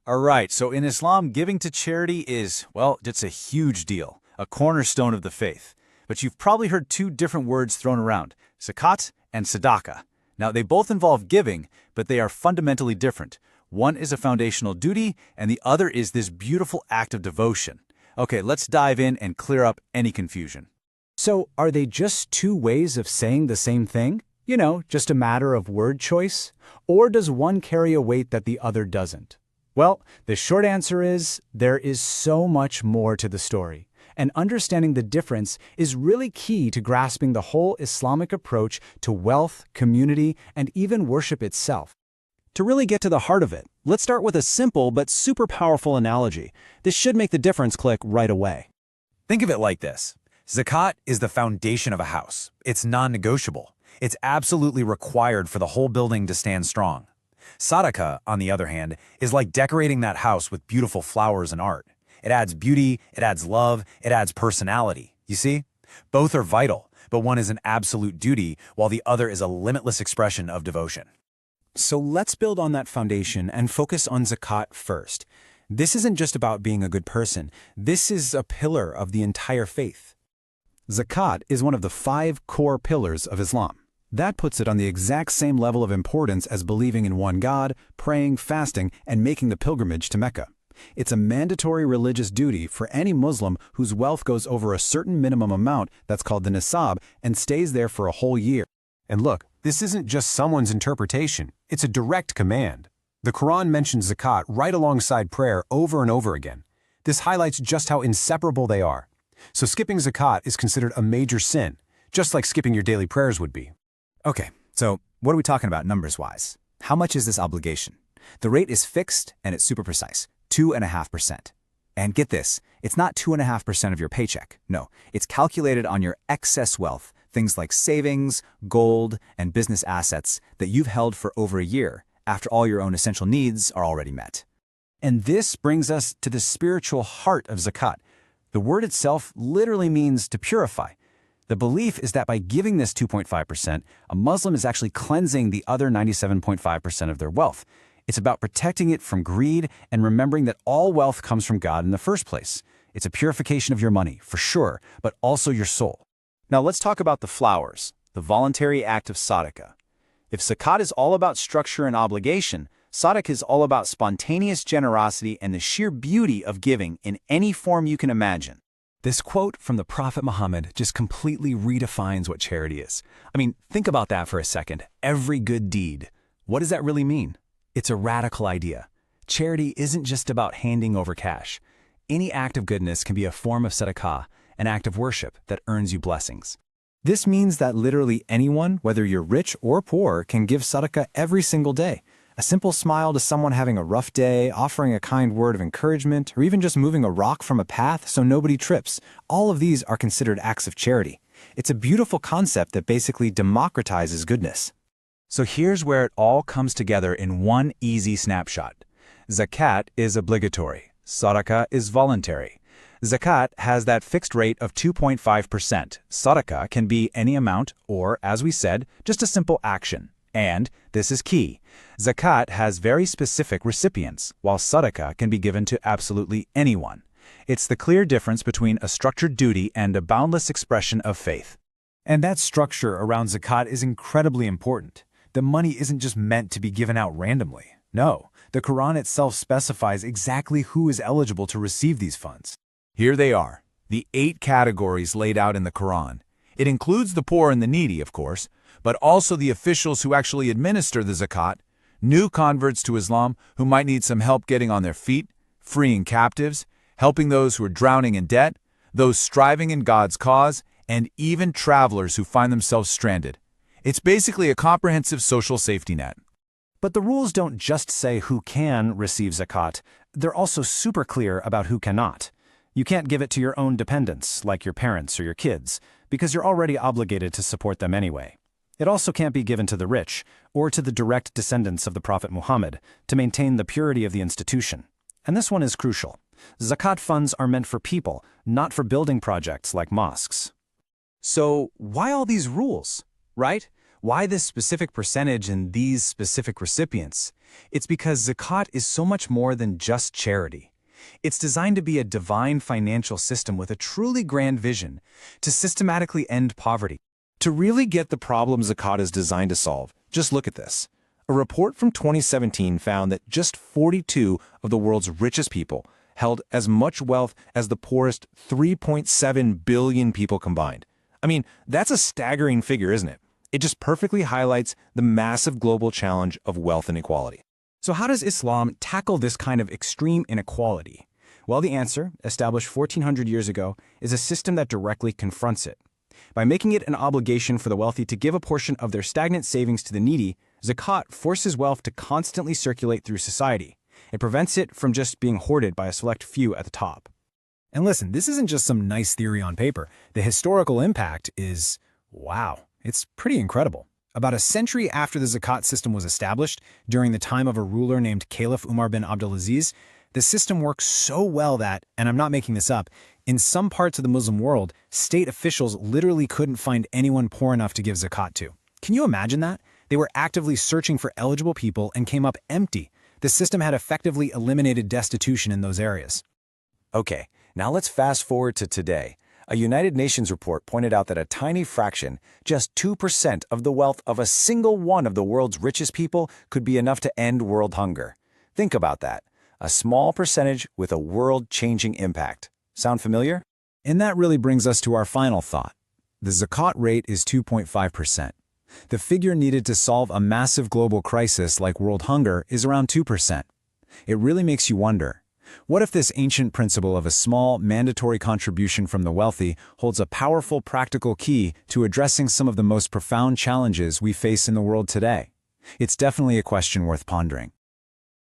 All right, so in Islam, giving to charity is, well, it's a huge deal, a cornerstone of the faith. But you've probably heard two different words thrown around, zakat and sadaqah. Now, they both involve giving, but they are fundamentally different. One is a foundational duty, and the other is this beautiful act of devotion. Okay, let's dive in and clear up any confusion. So, are they just two ways of saying the same thing? You know, just a matter of word choice? Or does one carry a weight that the other doesn't? Well, the short answer is there is so much more to the story, and understanding the difference is really key to grasping the whole Islamic approach to wealth, community, and even worship itself. To really get to the heart of it, let's start with a simple but super powerful analogy. This should make the difference click right away. Think of it like this. Zakat is the foundation of a house. It's non-negotiable. It's absolutely required for the whole building to stand strong. Sadaqah, on the other hand, is like decorating that house with beautiful flowers and art. It adds beauty, it adds love, it adds personality. You see? Both are vital, but one is an absolute duty, while the other is a limitless expression of devotion. So let's build on that foundation and focus on zakat first. This isn't just about being a good person. This is a pillar of the entire faith. Zakat is one of the 5 core pillars of Islam. That puts it on the exact same level of importance as believing in one God, praying, fasting, and making the pilgrimage to Mecca. It's a mandatory religious duty for any Muslim whose wealth goes over a certain minimum amount that's called the nisab and stays there for a whole year. And look, this isn't just someone's interpretation, it's a direct command. The Quran mentions zakat right alongside prayer over and over again. This highlights just how inseparable they are. So skipping zakat is considered a major sin, just like skipping your daily prayers would be. Okay, so what are we talking about numbers-wise? How much is this obligation? The rate is fixed and it's super precise, 2.5%. And get this, it's not 2.5% of your paycheck. No, it's calculated on your excess wealth, things like savings, gold, and business assets that you've held for over a year after all your own essential needs are already met. And this brings us to the spiritual heart of zakat. The word itself literally means to purify. The belief is that by giving this 2.5%, a Muslim is actually cleansing the other 97.5% of their wealth. It's about protecting it from greed and remembering that all wealth comes from God in the first place. It's a purification of your money, for sure, but also your soul. Now let's talk about the flowers, the voluntary act of sadaqah. If zakat is all about structure and obligation, sadaqah is all about spontaneous generosity and the sheer beauty of giving in any form you can imagine. This quote from the Prophet Muhammad just completely redefines what charity is. I mean, think about that for a second. Every good deed. What does that really mean? It's a radical idea. Charity isn't just about handing over cash. Any act of goodness can be a form of sadaqah, an act of worship that earns you blessings. This means that literally anyone, whether you're rich or poor, can give sadaqah every single day. A simple smile to someone having a rough day, offering a kind word of encouragement, or even just moving a rock from a path so nobody trips. All of these are considered acts of charity. It's a beautiful concept that basically democratizes goodness. So here's where it all comes together in one easy snapshot. Zakat is obligatory. Sadaqah is voluntary. Zakat has that fixed rate of 2.5%. Sadaqah can be any amount or, as we said, just a simple action. And, this is key, zakat has very specific recipients, while sadaqah can be given to absolutely anyone. It's the clear difference between a structured duty and a boundless expression of faith. And that structure around zakat is incredibly important. The money isn't just meant to be given out randomly. No, the Quran itself specifies exactly who is eligible to receive these funds. Here they are, the 8 categories laid out in the Quran. It includes the poor and the needy, of course, but also the officials who actually administer the zakat, new converts to Islam who might need some help getting on their feet, freeing captives, helping those who are drowning in debt, those striving in God's cause, and even travelers who find themselves stranded. It's basically a comprehensive social safety net. But the rules don't just say who can receive zakat. They're also super clear about who cannot. You can't give it to your own dependents, like your parents or your kids, because you're already obligated to support them anyway. It also can't be given to the rich, or to the direct descendants of the Prophet Muhammad, to maintain the purity of the institution. And this one is crucial. Zakat funds are meant for people, not for building projects like mosques. So, why all these rules, right? Why this specific percentage and these specific recipients? It's because Zakat is so much more than just charity. It's designed to be a divine financial system with a truly grand vision to systematically end poverty. To really get the problem Zakat is designed to solve, just look at this. A report from 2017 found that just 42 of the world's richest people held as much wealth as the poorest 3.7 billion people combined. I mean, that's a staggering figure, isn't it? It just perfectly highlights the massive global challenge of wealth inequality. So how does Islam tackle this kind of extreme inequality? Well, the answer, established 1400 years ago, is a system that directly confronts it. By making it an obligation for the wealthy to give a portion of their stagnant savings to the needy, Zakat forces wealth to constantly circulate through society. It prevents it from just being hoarded by a select few at the top. And listen, this isn't just some nice theory on paper. The historical impact is, wow, it's pretty incredible. About a century after the Zakat system was established, during the time of a ruler named Caliph Umar bin Abdulaziz, the system worked so well that, and I'm not making this up, in some parts of the Muslim world, state officials literally couldn't find anyone poor enough to give Zakat to. Can you imagine that? They were actively searching for eligible people and came up empty. The system had effectively eliminated destitution in those areas. Okay, now let's fast forward to today. A United Nations report pointed out that a tiny fraction, just 2% of the wealth of a single one of the world's richest people could be enough to end world hunger. Think about that. A small percentage with a world-changing impact. Sound familiar? And that really brings us to our final thought. The Zakat rate is 2.5%. The figure needed to solve a massive global crisis like world hunger is around 2%. It really makes you wonder, what if this ancient principle of a small, mandatory contribution from the wealthy holds a powerful practical key to addressing some of the most profound challenges we face in the world today? It's definitely a question worth pondering.